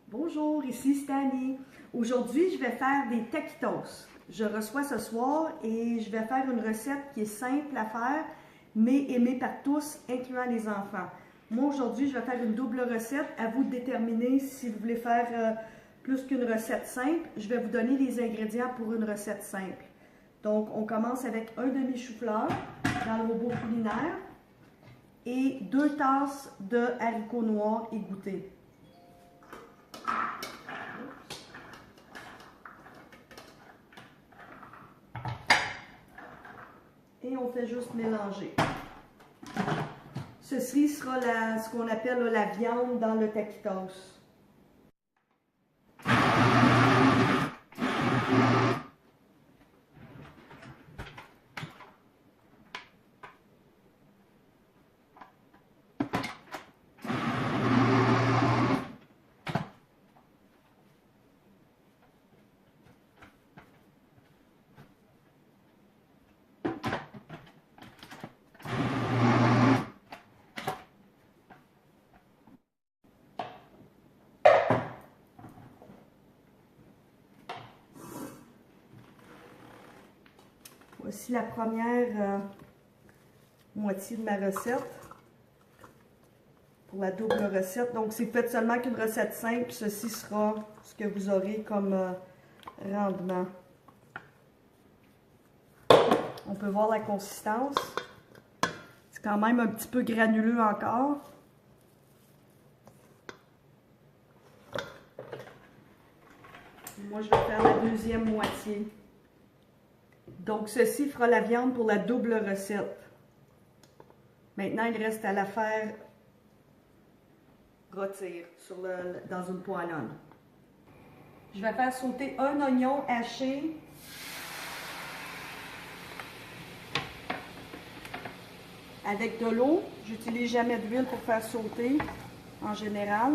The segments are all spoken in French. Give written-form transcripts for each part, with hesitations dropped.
Bonjour, ici Stani. Aujourd'hui, je vais faire des taquitos. Je reçois ce soir et je vais faire une recette qui est simple à faire, mais aimée par tous, incluant les enfants. Moi, aujourd'hui, je vais faire une double recette. À vous de déterminer si vous voulez faire plus qu'une recette simple. Je vais vous donner les ingrédients pour une recette simple. Donc, on commence avec un demi-chou-fleur dans le robot culinaire et 2 tasses de haricots noirs égouttés. Et on fait juste mélanger. Ceci sera ce qu'on appelle la viande dans le taquitos. Voici la première moitié de ma recette pour la double recette. Donc, c'est fait seulement qu'une recette simple. Ceci sera ce que vous aurez comme rendement. On peut voir la consistance. C'est quand même un petit peu granuleux encore. Moi, je vais faire la deuxième moitié. Donc, ceci fera la viande pour la double recette. Maintenant, il reste à la faire rôtir dans une poêlonne. Je vais faire sauter un oignon haché avec de l'eau. J'utilise jamais d'huile pour faire sauter en général.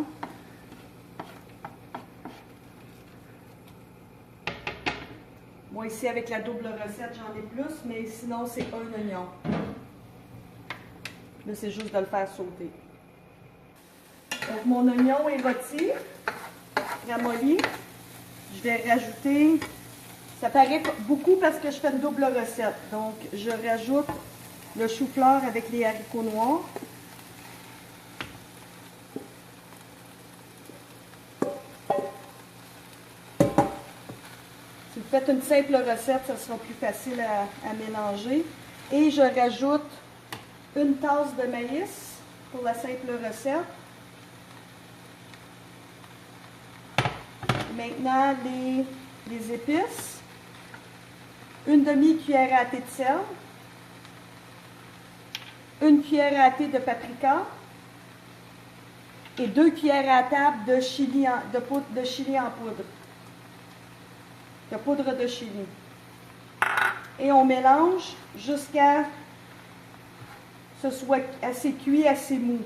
Moi, ici, avec la double recette, j'en ai plus, mais sinon, c'est un oignon. Là, c'est juste de le faire sauter. Donc, mon oignon est rôti, ramolli. Je vais rajouter, ça paraît beaucoup parce que je fais une double recette. Donc, je rajoute le chou-fleur avec les haricots noirs. Si vous faites une simple recette, ça sera plus facile à mélanger. Et je rajoute une tasse de maïs pour la simple recette. Maintenant, les épices. Une demi-cuillère à thé de sel. Une cuillère à thé de paprika. Et 2 cuillères à table de chili en poudre. De poudre de chili. Et on mélange jusqu'à ce soit assez cuit, assez mou.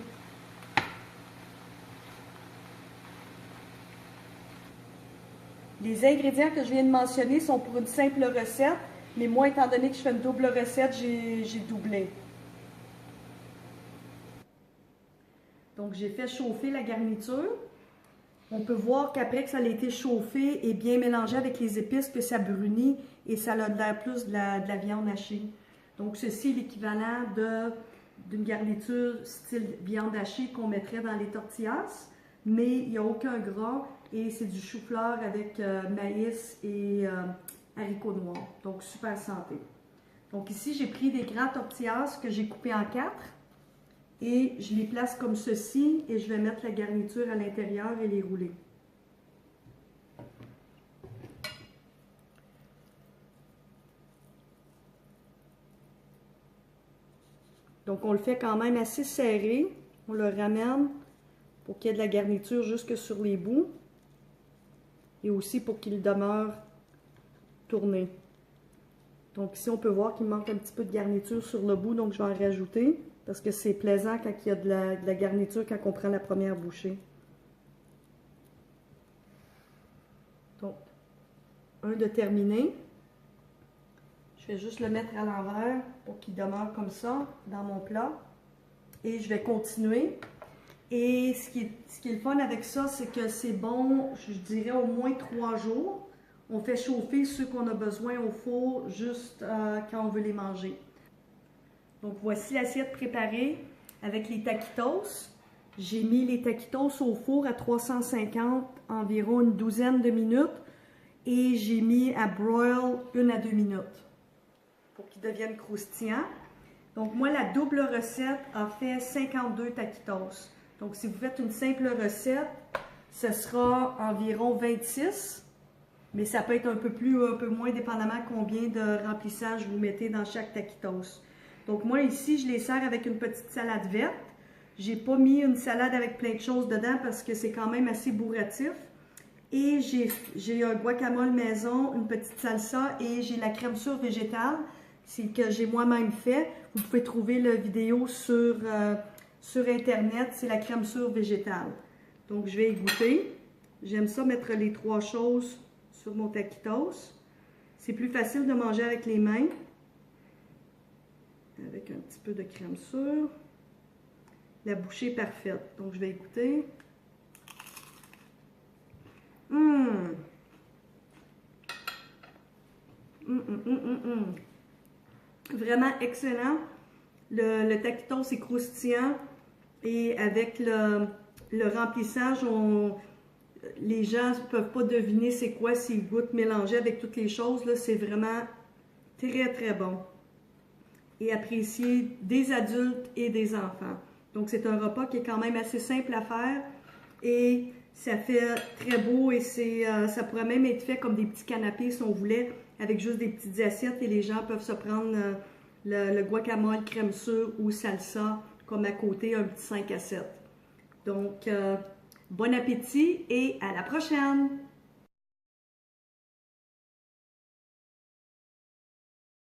Les ingrédients que je viens de mentionner sont pour une simple recette, mais moi, étant donné que je fais une double recette, j'ai doublé. Donc, j'ai fait chauffer la garniture. On peut voir qu'après que ça a été chauffé et bien mélangé avec les épices, que ça brunit et ça a l'air plus de la viande hachée. Donc, ceci est l'équivalent d'une garniture style viande hachée qu'on mettrait dans les tortillas, mais il n'y a aucun gras et c'est du chou-fleur avec maïs et haricots noirs. Donc, super santé. Donc, ici, j'ai pris des grands tortillas que j'ai coupés en 4. Et je les place comme ceci et je vais mettre la garniture à l'intérieur et les rouler. Donc on le fait quand même assez serré. On le ramène pour qu'il y ait de la garniture jusque sur les bouts. Et aussi pour qu'il demeure tourné. Donc ici on peut voir qu'il manque un petit peu de garniture sur le bout, donc je vais en rajouter. Parce que c'est plaisant quand il y a de la garniture, quand on prend la première bouchée. Donc, un de terminé. Je vais juste le mettre à l'envers pour qu'il demeure comme ça dans mon plat. Et je vais continuer. Et ce qui est le fun avec ça, c'est que c'est bon, je dirais au moins 3 jours. On fait chauffer ceux qu'on a besoin au four juste quand on veut les manger. Donc voici l'assiette préparée avec les taquitos. J'ai mis les taquitos au four à 350 environ une douzaine de minutes et j'ai mis à broil 1 à 2 minutes pour qu'ils deviennent croustillants. Donc moi, la double recette a fait 52 taquitos. Donc si vous faites une simple recette, ce sera environ 26, mais ça peut être un peu plus ou un peu moins dépendamment combien de remplissage vous mettez dans chaque taquitos. Donc moi ici, je les sers avec une petite salade verte. J'ai pas mis une salade avec plein de choses dedans parce que c'est quand même assez bourratif. Et j'ai un guacamole maison, une petite salsa et j'ai la crème sure végétale. C'est que j'ai moi-même fait. Vous pouvez trouver la vidéo sur Internet. C'est la crème sure végétale. Donc je vais y goûter. J'aime ça mettre les 3 choses sur mon taquitos. C'est plus facile de manger avec les mains. Avec un petit peu de crème sure. La bouchée est parfaite. Donc, je vais goûter. Vraiment excellent. Le taquitos est croustillant. Et avec le remplissage, les gens ne peuvent pas deviner c'est quoi s'ils goûtent mélangé avec toutes les choses. C'est vraiment très, très bon. Et apprécié des adultes et des enfants. Donc, c'est un repas qui est quand même assez simple à faire et ça fait très beau et ça pourrait même être fait comme des petits canapés si on voulait, avec juste des petites assiettes et les gens peuvent se prendre le guacamole crème sure ou salsa comme à côté, un petit 5 à 7. Donc, bon appétit et à la prochaine!